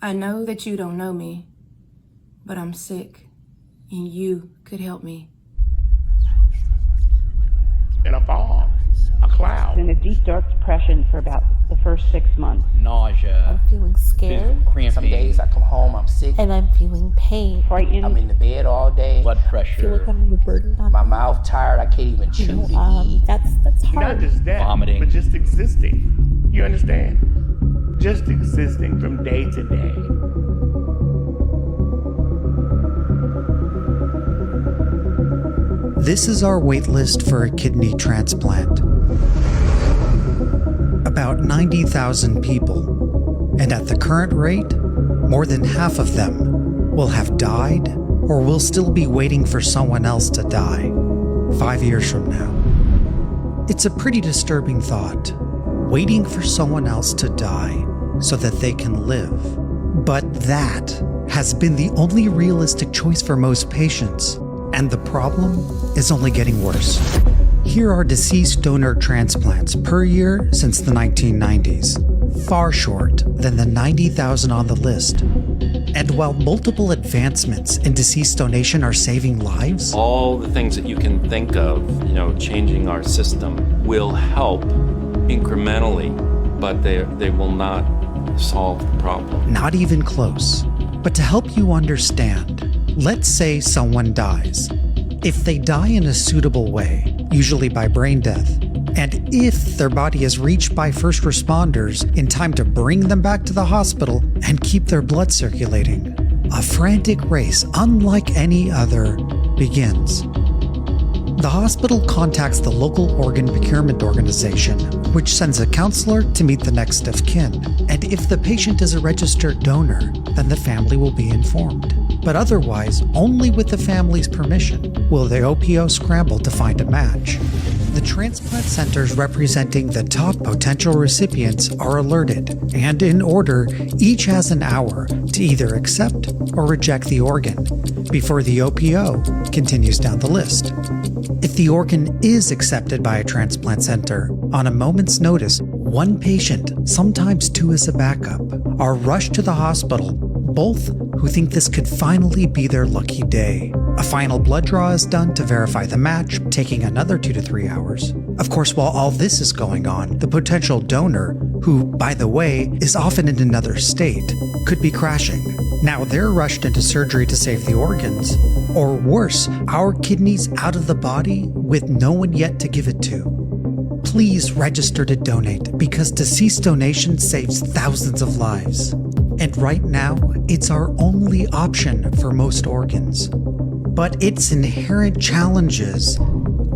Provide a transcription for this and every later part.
I know that you don't know me, but I'm sick, and you could help me. In a fog, a cloud. In a deep, dark depression for about the first 6 months. Nausea. I'm feeling scared. Cramping. Some days I come home, I'm sick. And I'm feeling pain. Frightened. I'm in the bed all day. Blood I feel like pressure. I'm a burden on My mouth tired, I can't even chew to eat. That's Not hard. just that, Vomiting. but just existing. You understand? Just existing from day to day. This is our wait list for a kidney transplant. About 90,000 people, and at the current rate, more than half of them will have died or will still be waiting for someone else to die 5 years from now. It's a pretty disturbing thought, waiting for someone else to die so that they can live. But that has been the only realistic choice for most patients. And the problem is only getting worse. Here are deceased donor transplants per year since the 1990s, far short than the 90,000 on the list. And while multiple advancements in deceased donation are saving lives, all the things that you can think of, changing our system will help incrementally, but they will not solve the problem. not even close. But to help you understand, let's say someone dies. If they die in a suitable way, usually by brain death, and if their body is reached by first responders in time to bring them back to the hospital and keep their blood circulating, a frantic race unlike any other begins. The hospital contacts the local organ procurement organization, which sends a counselor to meet the next of kin. And if the patient is a registered donor, then the family will be informed. But otherwise, only with the family's permission will the OPO scramble to find a match. The transplant centers representing the top potential recipients are alerted, and in order, each has an hour to either accept or reject the organ before the OPO continues down the list. If the organ is accepted by a transplant center, on a moment's notice, one patient, sometimes two as a backup, are rushed to the hospital, both who think this could finally be their lucky day. A final blood draw is done to verify the match, taking another 2 to 3 hours. Of course, while all this is going on, the potential donor, who, by the way, is often in another state, could be crashing. Now they're rushed into surgery to save the organs, or worse, our kidneys out of the body with no one yet to give it to. Please register to donate because deceased donation saves thousands of lives. And right now, it's our only option for most organs. But its inherent challenges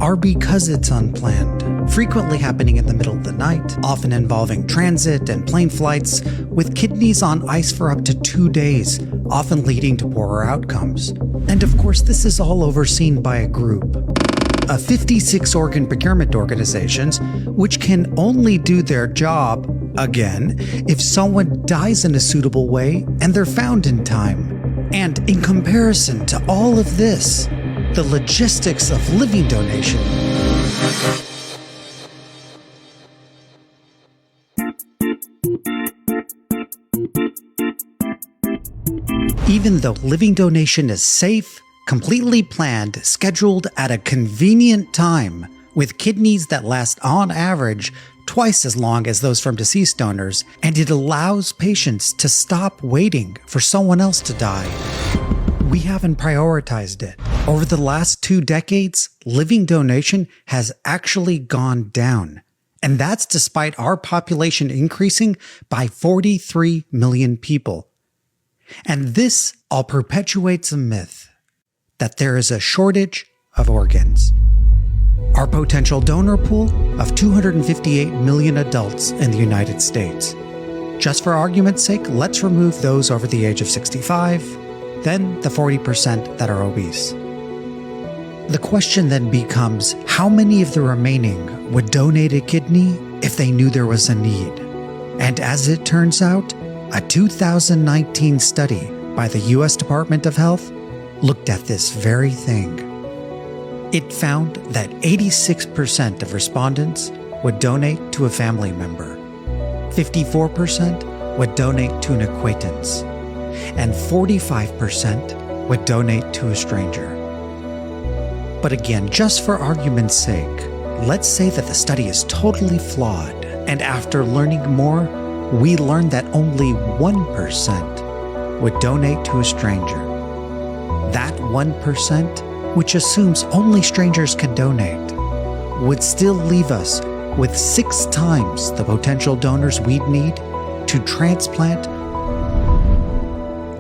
are because it's unplanned, frequently happening in the middle of the night, often involving transit and plane flights, with kidneys on ice for up to 2 days, often leading to poorer outcomes. And of course, this is all overseen by a group of 56 organ procurement organizations, which can only do their job, again, if someone dies in a suitable way and they're found in time. And in comparison to all of this, the logistics of living donation even though living donation is safe, completely planned, scheduled at a convenient time, with kidneys that last on average twice as long as those from deceased donors, and it allows patients to stop waiting for someone else to die. We haven't prioritized it. Over the last 2 decades, living donation has actually gone down. And that's despite our population increasing by 43 million people. And this all perpetuates a myth that there is a shortage of organs. Our potential donor pool of 258 million adults in the United States. Just for argument's sake, let's remove those over the age of 65, then the 40% that are obese. The question then becomes, how many of the remaining would donate a kidney if they knew there was a need? And as it turns out, a 2019 study by the US Department of Health looked at this very thing. It found that 86% of respondents would donate to a family member, 54% would donate to an acquaintance, and 45% would donate to a stranger. But again, just for argument's sake, let's say that the study is totally flawed, and after learning more, we learned that only 1% would donate to a stranger. That 1%, which assumes only strangers can donate, would still leave us with 6 times the potential donors we'd need to transplant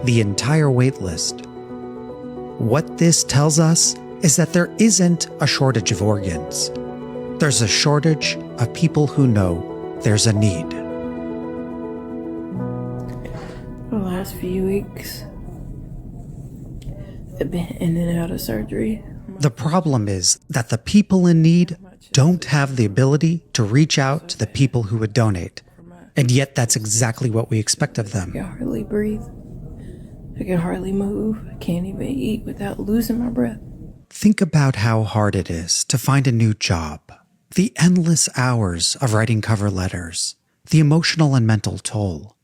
the entire wait list. What this tells us is that there isn't a shortage of organs. There's a shortage of people who know there's a need. The last few weeks, I've been in and out of surgery. The problem is that the people in need don't have the ability to reach out to the people who would donate. And yet that's exactly what we expect of I them. can hardly breathe. I can hardly move. I can't even eat without losing my breath. Think about how hard it is to find a new job, the endless hours of writing cover letters, the emotional and mental toll.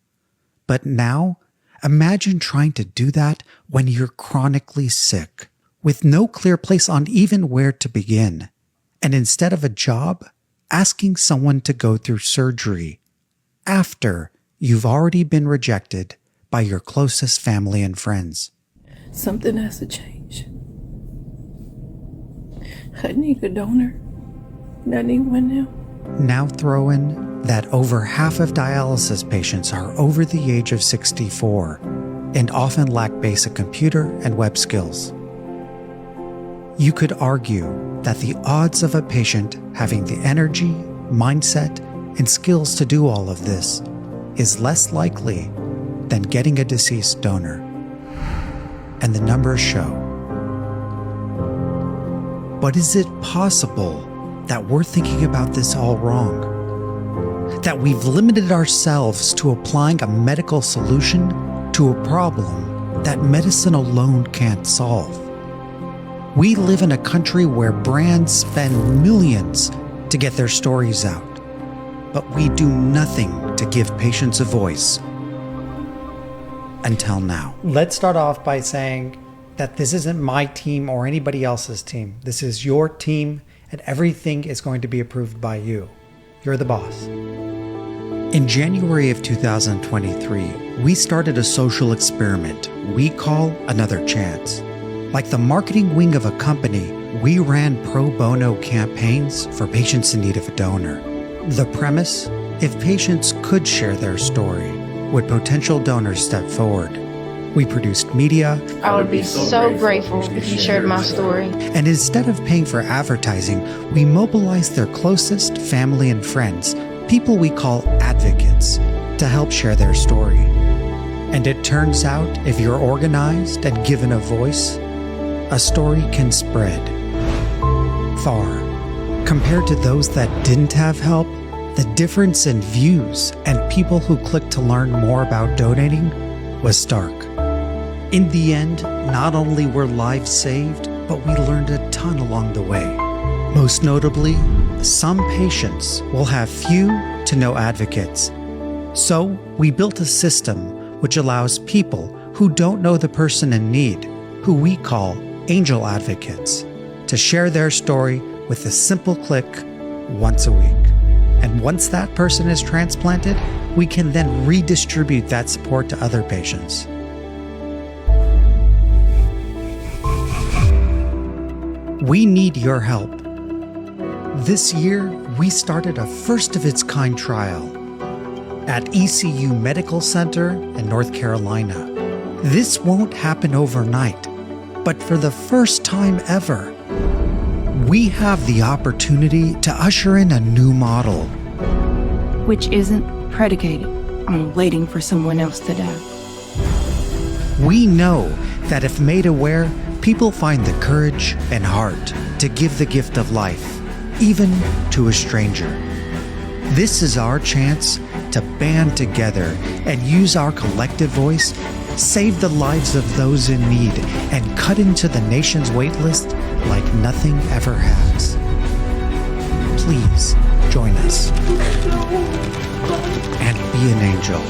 But now, imagine trying to do that when you're chronically sick, with no clear place on even where to begin. And instead of a job, asking someone to go through surgery after you've already been rejected by your closest family and friends. Something has to change. I need a donor. I need one now. Now throw in that over half of dialysis patients are over the age of 64 and often lack basic computer and web skills. You could argue that the odds of a patient having the energy, mindset, and skills to do all of this is less likely than getting a deceased donor. And the numbers show. But is it possible that we're thinking about this all wrong? That we've limited ourselves to applying a medical solution to a problem that medicine alone can't solve? We live in a country where brands spend millions to get their stories out, but we do nothing to give patients a voice until now. Let's start off by saying that this isn't my team or anybody else's team. This is your team, and everything is going to be approved by you. You're the boss. In January of 2023, we started a social experiment we call Another Chance. Like the marketing wing of a company, we ran pro bono campaigns for patients in need of a donor. The premise: if patients could share their story, would potential donors step forward? We produced media. I would be so grateful if you shared my story. And instead of paying for advertising, we mobilized their closest family and friends, people we call advocates, to help share their story. And it turns out, if you're organized and given a voice, a story can spread far. Compared to those that didn't have help, the difference in views and people who clicked to learn more about donating was stark. In the end, not only were lives saved, but we learned a ton along the way. Most notably, some patients will have few to no advocates. So we built a system which allows people who don't know the person in need, who we call angel advocates, to share their story with a simple click once a week. And once that person is transplanted, we can then redistribute that support to other patients. We need your help. This year, we started a first-of-its-kind trial at ECU Medical Center in North Carolina. This won't happen overnight, but for the first time ever, we have the opportunity to usher in a new model. Which isn't predicated on waiting for someone else to die. We know that if made aware, people find the courage and heart to give the gift of life, even to a stranger. This is our chance to band together and use our collective voice, save the lives of those in need, and cut into the nation's wait list like nothing ever has. Please join us and be an angel.